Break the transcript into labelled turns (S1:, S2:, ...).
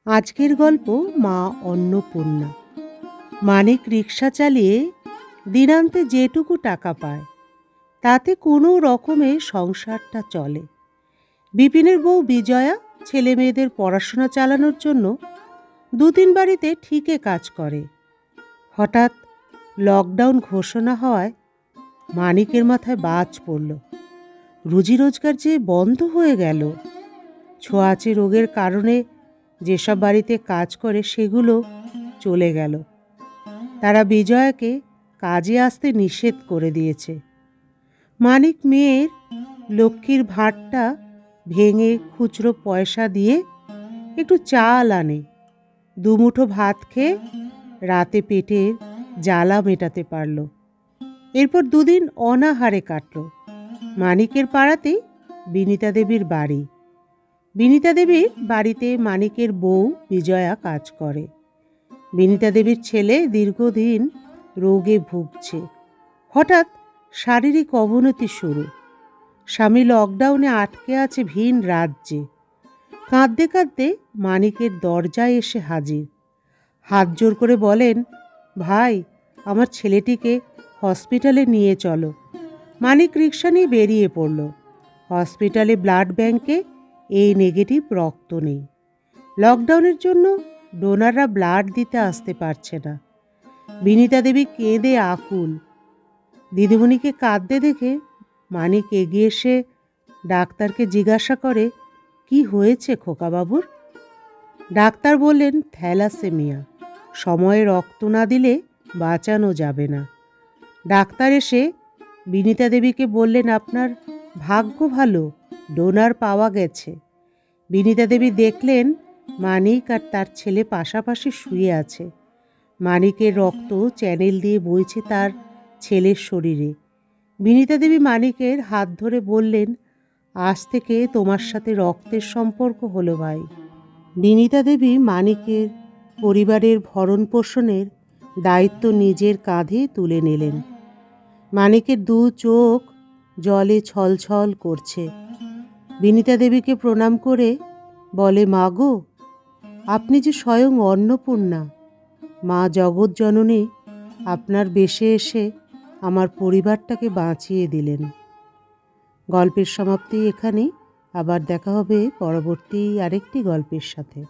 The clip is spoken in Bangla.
S1: আজকের গল্প মা অন্নপূর্ণা। মানিক রিকশা চালিয়ে দিনান্তে যেটুকু টাকা পায় তাতে কোনো রকমে সংসারটা চলে। বিপিনের বউ বিজয়া ছেলে মেয়েদের পড়াশোনা চালানোর জন্য 2-3 বাড়িতে ঠিকে কাজ করে। হঠাৎ লকডাউন ঘোষণা হওয়ায় মানিকের মাথায় বাজ পড়ল। রুজি রোজগার যে বন্ধ হয়ে গেল। ছোঁয়াচে রোগের কারণে যেসব বাড়িতে কাজ করে সেগুলো চলে গেল। তারা বিজয়াকে কাজে আসতে নিষেধ করে দিয়েছে। মানিক মেয়ের লক্ষ্মীর ভাঁড়টা ভেঙে খুচরো পয়সা দিয়ে একটু চাল আনে। 2 মুঠো ভাত খেয়ে রাতে পেটের জ্বালা মেটাতে পারল। এরপর 2 দিন অনাহারে কাটল। মানিকের পাড়াতেই বিনিতা দেবীর বাড়ি। বিনিতা দেবীর বাড়িতে মানিকের বউ বিজয়া কাজ করে। বিনিতা দেবীর ছেলে দীর্ঘদিন রোগে ভুগছে। হঠাৎ শারীরিক অবনতি শুরু। স্বামী লকডাউনে আটকে আছে ভিন রাজ্যে। কাঁদতে কাঁদতে মানিকের দরজায় এসে হাজির। হাত জোর করে বলেন, ভাই, আমার ছেলেটিকে হসপিটালে নিয়ে চলো। মানিক রিকশা নিয়ে বেরিয়ে পড়ল। হসপিটালে ব্লাড ব্যাংকে এই নেগেটিভ রক্ত নেই। লকডাউনের জন্য ডোনাররা ব্লাড দিতে আসতে পারছে না। বিনিতা দেবী কেঁদে আকুল। দিদিমণিকে কাঁদতে দেখে মানিক এগিয়ে এসে ডাক্তারকে জিজ্ঞাসা করে, কি হয়েছে খোকাবাবুর? ডাক্তার বললেন, থ্যালাসেমিয়া, সময়ে রক্ত না দিলে বাঁচানো যাবে না। ডাক্তার এসে বিনিতা দেবীকে বললেন, আপনার ভাগ্য ভালো, ডোনার পাওয়া গেছে। বিনিতা দেবী দেখলেন মানিক আর তার ছেলে পাশাপাশি শুয়ে আছে। মানিকের রক্ত চ্যানেল দিয়ে বইছে তার ছেলের শরীরে। বিনিতা দেবী মানিকের হাত ধরে বললেন, আজ থেকে তোমার সাথে রক্তের সম্পর্ক হলো ভাই। বিনিতা দেবী মানিকের পরিবারের ভরণ পোষণের দায়িত্ব নিজের কাঁধে তুলে নিলেন। মানিকের 2 চোখ জলে ছলছল করছে। বিনিতা দেবীকে প্রণাম করে বলে, মা গো, আপনি যে স্বয়ং অন্নপূর্ণা, মা জগৎ জননী আপনার বেশে এসে আমার পরিবারটাকে বাঁচিয়ে দিলেন। গল্পের সমাপ্তি এখানেই। আবার দেখা হবে পরবর্তী আরেকটি গল্পের সাথে।